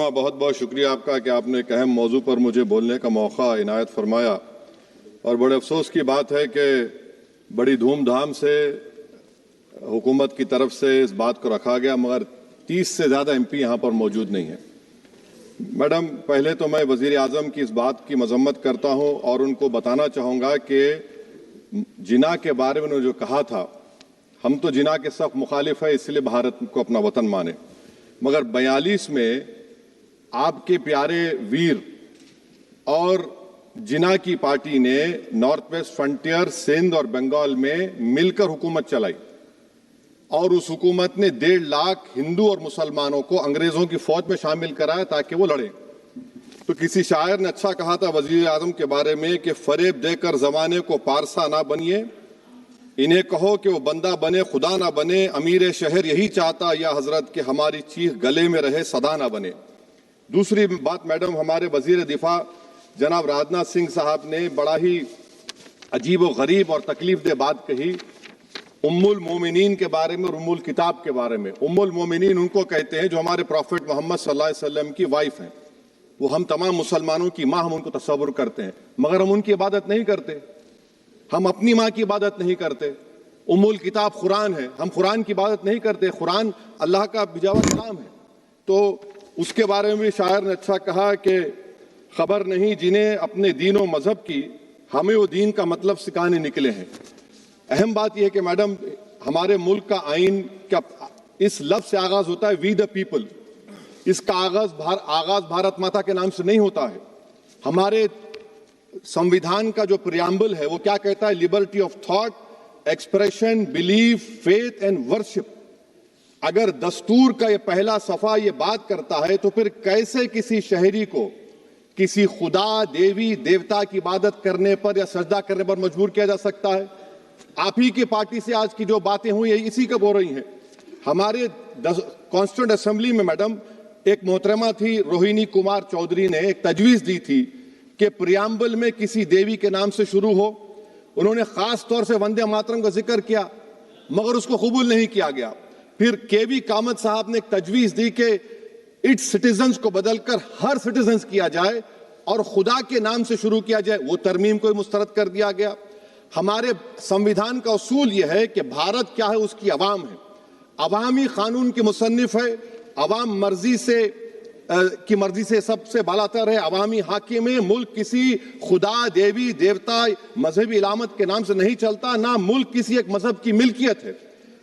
रहनुमा, बहुत बहुत शुक्रिया आपका कि आपने एक अहम मौजू पर मुझे बोलने का मौका इनायत फरमाया। और बड़े अफसोस की बात है कि बड़ी धूमधाम से हुकूमत की तरफ से इस बात को रखा गया, मगर 30 से ज़्यादा MP यहाँ पर मौजूद नहीं है। मैडम, पहले तो मैं वज़ीर आज़म की इस बात की मजम्मत करता हूँ और उनको बताना चाहूँगा कि जिना के बारे में उन्होंने जो कहा था, हम तो जिना के सख्त मुखालिफ है, इसलिए भारत को अपना वतन माने, मगर 42 में आपके प्यारे वीर और जिना की पार्टी ने नॉर्थ वेस्ट फ्रंटियर, सिंध और बंगाल में मिलकर हुकूमत चलाई और उस हुकूमत ने 1.5 लाख हिंदू और मुसलमानों को अंग्रेजों की फौज में शामिल कराया ताकि वो लड़े। तो किसी शायर ने अच्छा कहा था वजीर आजम के बारे में कि फरेब देकर जमाने को पारसा ना बनिए, इन्हें कहो कि वो बंदा बने खुदा ना बने, अमीर शहर यही चाहता या हजरत कि हमारी चीख गले में रहे सदा ना बने। दूसरी बात मैडम, हमारे वजीर दिफा जनाब राजनाथ सिंह साहब ने बड़ा ही अजीब व गरीब और तकलीफ दे बात कही उम्मुल मोमिनीन के बारे में और उम्मुल किताब के बारे में। उम्मुल मोमिनीन उनको कहते हैं जो हमारे प्रॉफिट मोहम्मद सल्लल्लाहु अलैहि वसल्लम की वाइफ हैं, वो हम तमाम मुसलमानों की माँ, हम उनको तस्वुर करते हैं, मगर हम उनकी इबादत नहीं करते, हम अपनी माँ की इबादत नहीं करते। उम्मुल किताब कुरान है, हम कुरान की इबादत नहीं करते, कुरान अल्लाह का बिजावा कलाम है। तो उसके बारे में भी शायर ने अच्छा कहा कि खबर नहीं जिन्हें अपने दीन व मजहब की, हमें वो दीन का मतलब सिखाने निकले हैं। अहम बात यह है कि मैडम, हमारे मुल्क का आइन का इस लफ्ज से आगाज होता है वी द पीपल। इसका आगाज भारत माता के नाम से नहीं होता है। हमारे संविधान का जो प्रियम्बल है वो क्या कहता है? Liberty of thought, expression, belief, faith and worship. अगर दस्तूर का ये पहला सफा ये बात करता है तो फिर कैसे किसी शहरी को किसी खुदा, देवी, देवता की इबादत करने पर या सजदा करने पर मजबूर किया जा सकता है? आप ही की पार्टी से आज की जो बातें हुई है इसी का बोल रही हैं। हमारे कॉन्स्टिट्यूंट असेंबली में मैडम एक मोहतरमा थी रोहिणी कुमार चौधरी ने एक तजवीज दी थी कि प्रियम्बल में किसी देवी के नाम से शुरू हो। उन्होंने खास तौर से वंदे मातरम का जिक्र किया, मगर उसको कबूल नहीं किया गया। फिर KV कामत साहब ने एक तजवीज दी कि इट्स सिटीजन्स को बदलकर हर सिटीजन्स किया जाए और खुदा के नाम से शुरू किया जाए, वो तरमीम को मुस्तरद कर दिया गया। हमारे संविधान का उसूल यह है कि भारत क्या है, उसकी अवाम है, अवामी कानून की मुसन्निफ है, अवाम की मर्जी से सबसे बालातर है, अवामी हाकिम है। मुल्क किसी खुदा, देवी, देवता, मजहबी इलामत के नाम से नहीं चलता, ना मुल्क किसी एक मजहब की मिल्कियत है।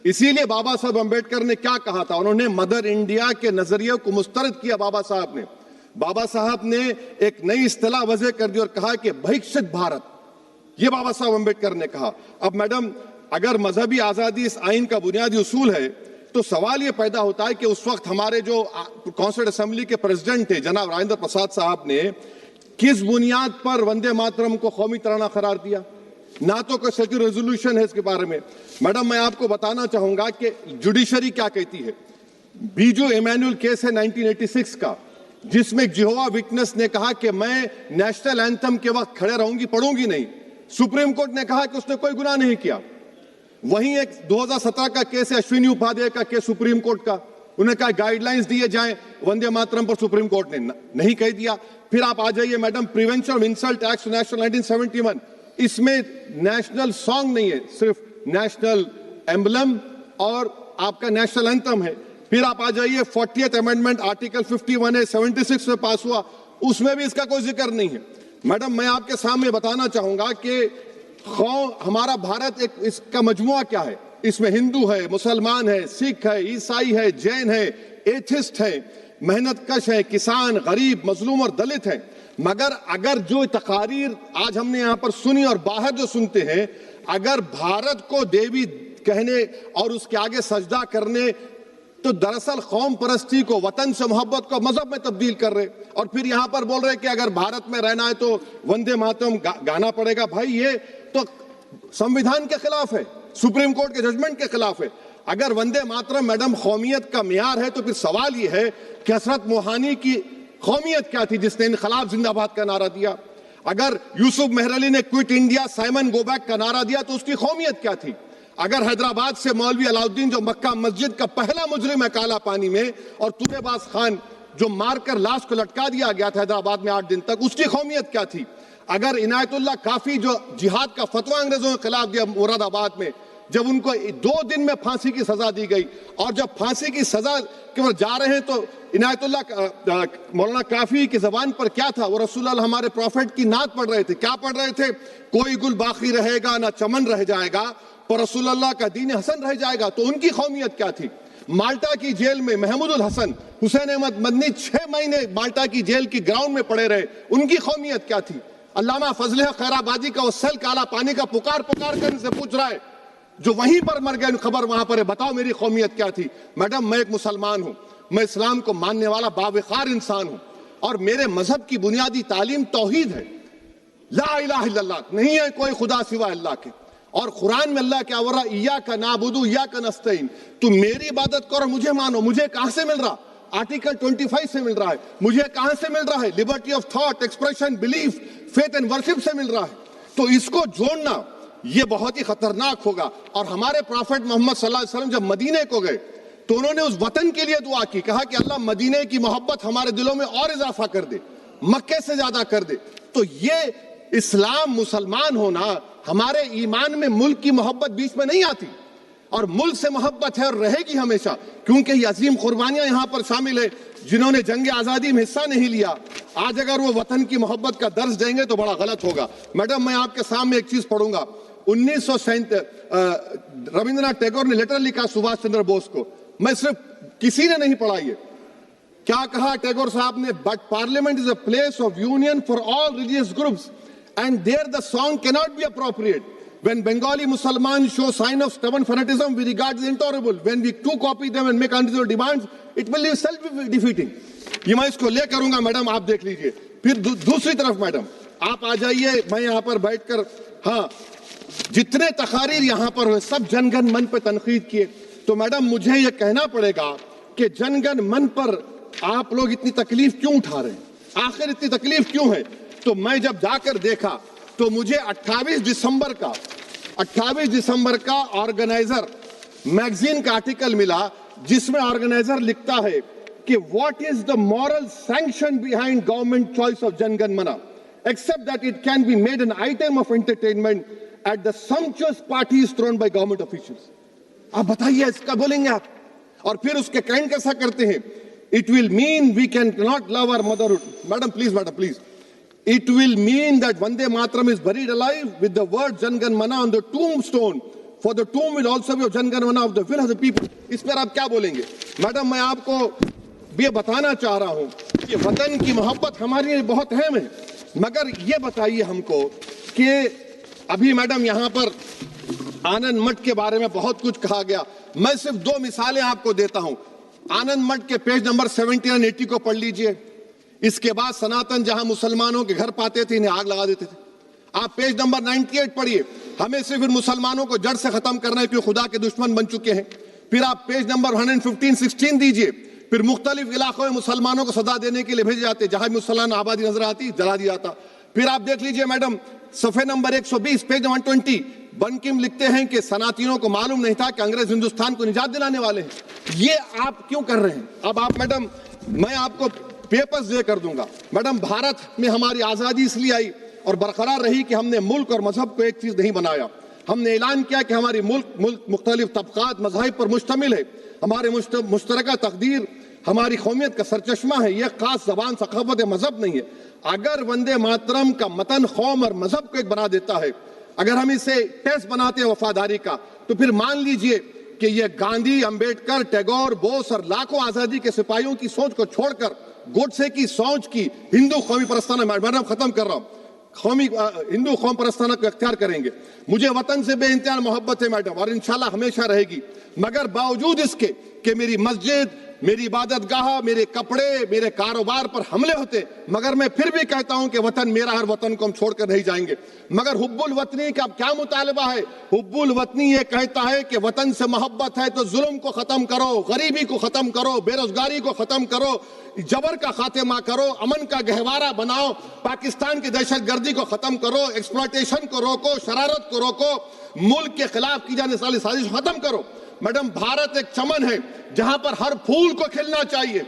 इसीलिए बाबा साहब अम्बेडकर ने क्या कहा था? उन्होंने मदर इंडिया के नजरिए को मुस्तरद किया। बाबा साहब ने एक नई इस्तिलाह वजह कर दी और कहा कि भैक्षित भारत, ये बाबा साहब अम्बेडकर ने कहा। अब मैडम, अगर मजहबी आजादी इस आइन का बुनियादी उसूल है तो सवाल यह पैदा होता है कि उस वक्त हमारे जो कॉन्स्टिट्यूंट असेंबली के प्रेसिडेंट थे जनाब राजेंद्र प्रसाद साहब ने किस बुनियाद पर वंदे मातरम को कौमी तराना करार दिया? ना तो कोई सेक्यूर रेजोल्यूशन है इसके बारे में। मैडम, मैं आपको बताना चाहूंगा कि जुडिशरी क्या कहती है। बीजू इमैनुअल केस है 1986 का, जिसमें जिहोवा विटनेस ने कहा कि मैं नेशनल एंथम के वक्त खड़े रहूंगी, पढ़ूंगी नहीं। सुप्रीम कोर्ट ने कहा कि उसने कोई गुनाह नहीं किया। वहीं एक 2017 का केस है अश्विनी उपाध्याय का केस सुप्रीम कोर्ट का, उन्हें कहा गाइडलाइंस दिए जाएं वंदे मातरम पर, सुप्रीम कोर्ट ने नहीं कह दिया। फिर आप आ जाइए madam, prevention of insult act national 1971, इसमें नेशनल सॉन्ग नहीं है, सिर्फ नेशनल एम्बलम और आपका नेशनल एंथम है। फिर आप आ जाइए 40th अमेंडमेंट आर्टिकल 51A 76 में पास हुआ, उसमें भी इसका कोई जिक्र नहीं है। मैडम, मैं आपके सामने बताना चाहूंगा कि हमारा भारत एक इसका मजमुआ क्या है। इसमें हिंदू है, मुसलमान है, सिख है, ईसाई है, जैन है, एथिस्ट है, मेहनतकश है, किसान, गरीब, मजलूम और दलित है। मगर अगर जो तकारीर आज हमने यहाँ पर सुनी और बाहर जो सुनते हैं, अगर भारत को देवी कहने और उसके आगे सजदा करने, तो दरअसल कौम परस्ती को, वतन से मोहब्बत को मजहब में तब्दील कर रहे, और फिर यहाँ पर बोल रहे कि अगर भारत में रहना है तो वंदे मातरम गाना पड़ेगा। भाई, ये तो संविधान के खिलाफ है, सुप्रीम कोर्ट के जजमेंट के खिलाफ है। अगर वंदे मातरम मैडम कौमियत का मियार है तो फिर सवाल ये है कि हजरत मोहानी की कौमियत क्या थी जिसने इनकलाब जिंदाबाद का नारा दिया? अगर यूसुफ मेहरली ने quit India, Simon go back का नारा दिया तो उसकी कौमियत क्या थी? अगर हैदराबाद से मौलवी अलाउद्दीन जो मक्का मस्जिद का पहला मुजरिम है काला पानी में, और तुरेबाज खान जो मारकर लाश को लटका दिया गया था हैदराबाद में 8 दिन तक, उसकी कौमियत क्या थी? अगर इनायतुल्लाह काफी जो जिहाद का फतवा अंग्रेजों के खिलाफ दिया मुरादाबाद में, जब उनको 2 दिन में फांसी की सजा दी गई, और जब फांसी की सजा के बाद जा रहे हैं तो इनायतुल्लाह मौलाना काफी की जबान पर क्या था? वो रसूलुल्लाह हमारे प्रॉफिट की नात पढ़ रहे थे। क्या पढ़ रहे थे? कोई गुल बाकी रहेगा ना चमन रह जाएगा, पर रसूलुल्लाह का दीन हसन रह जाएगा। तो उनकी कौमियत क्या थी? माल्टा की जेल में महमूदुल हसन, हुसैन अहमद मदनी 6 महीने माल्टा की जेल की ग्राउंड में पड़े रहे, उनकी कौमियत क्या थी? अल्लामा फजल खैराबादी का वो सेल काला पानी का पुकार पुकार कर से पूछ रहा है, जो वहीं पर मर गए, खबर वहां पर है, बताओ मेरी कौमियत क्या थी? मैडम, मैं एक मुसलमान हूं, मैं इस्लाम को मानने वाला बावकार इंसान हूं, और मेरे मजहब की बुनियादी तालीम तौहीद है, ला इलाहा इल्लल्लाह, नहीं है कोई खुदा सिवा अल्लाह के। और कुरान में अल्लाह क्या बोल रहा? इय्याका नाबुदु इय्याका नस्तईन, तुम मेरी इबादत करो, मुझे मानो। मुझे कहां से मिल रहा? आर्टिकल 25 से मिल रहा है। मुझे कहां से मिल रहा है? Liberty of thought, expression, belief, faith and worship से मिल रहा है। तो इसको जोड़ना ये बहुत ही खतरनाक होगा। और हमारे प्रॉफेट मोहम्मद सल्लल्लाहु अलैहि वसल्लम जब मदीने को गए तो उन्होंने उस वतन के लिए दुआ की, कहा कि अल्लाह मदीने की मोहब्बत हमारे दिलों में और इजाफा कर दे, मक्के से ज्यादा कर दे। तो ये इस्लाम, मुसलमान होना, हमारे ईमान में मुल्क की मोहब्बत बीच में नहीं आती, और मुल्क से मोहब्बत है और रहेगी हमेशा, क्योंकि ये अजीम कुर्बानियां यहां पर शामिल है जिन्होंने जंग आजादी में हिस्सा नहीं लिया। आज अगर वो वतन की मोहब्बत का दर्ज देंगे तो बड़ा गलत होगा। मैडम, मैं आपके सामने एक चीज पढ़ूंगा। 1937 रविंद्रनाथ टैगोर ने लेटर लिखा सुभाष चंद्र बोस को, मैं सिर्फ, किसी ने नहीं पढ़ा ये। क्या कहा टैगोर साहब ने? But parliament is a place of union for all religious groups and there the song can not be appropriate. When Bengali Muslims show sign of stubborn fanaticism, we regard it as intolerable. When we too copy them and make unreasonable demands, it will be self-defeating. ये मैं इसको ले करूंगा madam, आप देख लीजिए। फिर दूसरी तरफ मैडम आप आ जाइए, मैं यहाँ पर बैठकर, हाँ, जितने तकारीर यहाँ पर हुए सब जनगण मन पर तनकीद किए। तो मैडम मुझे ये कहना पड़ेगा कि जनगण मन पर आप लोग इतनी तकलीफ क्यों उठा रहे हैं? आखिर इतनी तकलीफ क्यों है? तो मैं जब जाकर देखा तो मुझे 28 दिसंबर का ऑर्गेनाइजर मैगजीन का आर्टिकल मिला, जिसमें ऑर्गेनाइजर लिखता है कि what is the moral sanction behind government choice of Jana Gana Mana, except that it can be made an item of entertainment at the sumptuous parties thrown by government officials. आप बताइए, इसका बोलेंगे आप? और फिर उसके काइंड कैसा करते हैं? It will mean we can not love our motherhood. Madam please, it will mean that Vande Mataram is buried alive with the word Jangan Mana on the tombstone, for the tomb will also be of Jangan Mana of the will of the people. इस पर आप क्या बोलेंगे? Madam, मैं आपको ये बताना चाह रहा हूं कि वतन की मोहब्बत हमारे लिए बहुत अहम है, मगर ये बताइए हमको कि अभी मैडम यहाँ पर आनंद मठ के बारे में बहुत कुछ कहा गया। मैं सिर्फ 2 मिसालें आपको देता हूं। आनंद मठ के पेज नंबर 70 और 80 को पढ़ लीजिए। इसके बाद सनातन जहां मुसलमानों के घर पाते थे, इन्हें आग लगा देते थे। आप पेज नंबर 98 पढ़िए, हमें सिर्फ मुसलमानों को जड़ से खत्म करना है क्योंकि खुदा के दुश्मन बन चुके हैं। फिर आप पेज नंबर 115-16 दीजिए, फिर मुख्तलिफ इलाकों में मुसलमानों को सदा देने के लिए भेजे जाते, जहां भी मुसलमान आबादी नजर आती जला दिया जाता। फिर आप देख लीजिए मैडम, सफे नंबर 120 पेज 120, बंकिम लिखते हैं कि सनातियों को मालूम नहीं था कि अंग्रेज हिंदुस्तान को निजात दिलाने वाले हैं। ये आप क्यों कर रहे हैं? अब आप मैडम, मैं आपको पेपर्स दे कर दूंगा। मैडम, भारत में हमारी आजादी इसलिए आई और बरकरार रही कि हमने मुल्क और मजहब को एक चीज नहीं बनाया। हमने ऐलान किया कि हमारी मुल्क मुख्तलिफ तबकात मज़ाहिब पर मुश्तमिल है, हमारे मुश्तरका तकदीर हमारी कौमियत का सरचश्मा है, यह खास जबान सकाफत या मजहब नहीं है। अगर वंदे मातरम का मतन कौम और मजहब को एक बना देता है, अगर हम इसे टेस्ट बनाते हैं वफादारी का, तो फिर मान लीजिए कि यह गांधी, अंबेडकर, टैगोर, बोस और लाखों आजादी के सिपाहियों की सोच को छोड़कर गोडसे की सोच की हिंदू कौमी परस्ताना, मैडम खत्म कर रहा हूं, कौमी हिंदू कौम परस्ताना को इख्तियार करेंगे। मुझे वतन से बेइंतहा मोहब्बत है मैडम, और इंशाल्लाह हमेशा रहेगी, मगर बावजूद इसके कि मेरी मस्जिद, मेरी इबादत गाह, मेरे कपड़े, मेरे कारोबार पर हमले होते, मगर मैं फिर भी कहता हूं कि वतन मेरा, हर वतन को हम छोड़कर नहीं जाएंगे। मगर हुब्बुल वतनी का क्या मुतालबा है? हुब्बुल वतनी ये कहता है कि वतन से मोहब्बत है तो जुल्म को खत्म करो, गरीबी को खत्म करो, बेरोजगारी को खत्म करो, जबर का खात्मा करो, अमन का गहवारा बनाओ, पाकिस्तान की दहशतगर्दी को खत्म करो, एक्सप्लॉयटेशन को रोको, शरारत को रोको, मुल्क के खिलाफ की जाने वाली साजिश खत्म करो। मैडम, भारत एक चमन है जहां पर हर फूल को खिलना चाहिए।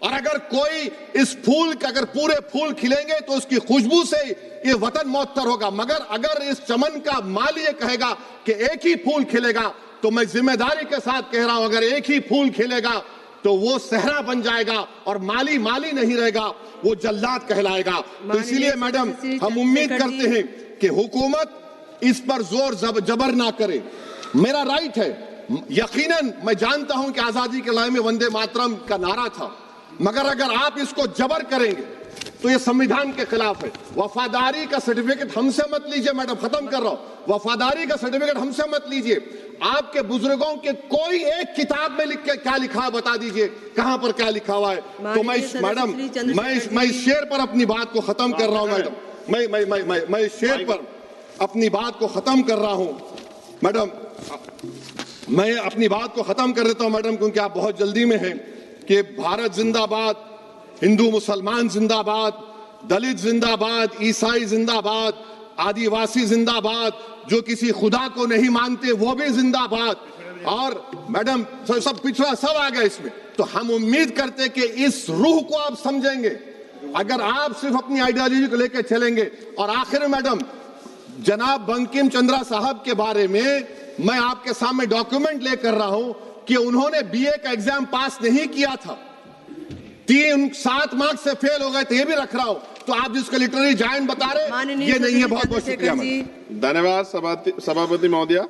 और अगर कोई इस फूल के अगर पूरे फूल खिलेंगे तो उसकी खुशबू से ये वतन मौतर होगा, मगर अगर इस चमन का माली ये कहेगा कि एक ही फूल खिलेगा, तो मैं जिम्मेदारी के साथ कह रहा हूं, अगर एक ही फूल खिलेगा तो वो सहरा बन जाएगा और माली माली नहीं रहेगा, वो जल्लाद कहलाएगा। तो इसीलिए मैडम हम उम्मीद करते हैं कि हुकूमत इस पर जोर जबर ना करे। मेरा राइट है, यकीनन मैं जानता हूं कि आजादी के लड़ाई में वंदे मातरम का नारा था, मगर अगर आप इसको जबर करेंगे तो ये संविधान के खिलाफ है। वफादारी का सर्टिफिकेट हमसे मत लीजिए मैडम, खत्म कर रहा हूं। वफादारी का सर्टिफिकेट हमसे मत लीजिए। आपके बुजुर्गों के कोई एक किताब में लिख के क्या लिखा है बता दीजिए, कहां पर क्या लिखा हुआ है। तो मैं मैडम मैं इस शेर पर अपनी बात को खत्म कर रहा हूं मैडम, मैं इस शेर पर अपनी बात को खत्म कर रहा हूं मैडम, मैं अपनी बात को खत्म कर देता हूं मैडम, क्योंकि आप बहुत जल्दी में हैं। कि भारत जिंदाबाद, हिंदू मुसलमान जिंदाबाद, दलित जिंदाबाद, ईसाई जिंदाबाद, आदिवासी जिंदाबाद, जो किसी खुदा को नहीं मानते वो भी जिंदाबाद, और मैडम सब पिछड़ा सब आ गया इसमें। तो हम उम्मीद करते कि इस रूह को आप समझेंगे, अगर आप सिर्फ अपनी आइडियोलॉजी को लेकर चलेंगे। और आखिर में मैडम, जनाब बंकिम चंद्रा साहब के बारे में मैं आपके सामने डॉक्यूमेंट लेकर रहा हूं कि उन्होंने बीए का एग्जाम पास नहीं किया था, 7 मार्क्स से फेल हो गए थे, ये भी रख रहा हूं। तो आप जिसको लिटरेरी जायंट बता रहे ये नहीं है। बहुत बहुत शुक्रिया। धन्यवाद सभापति महोदया।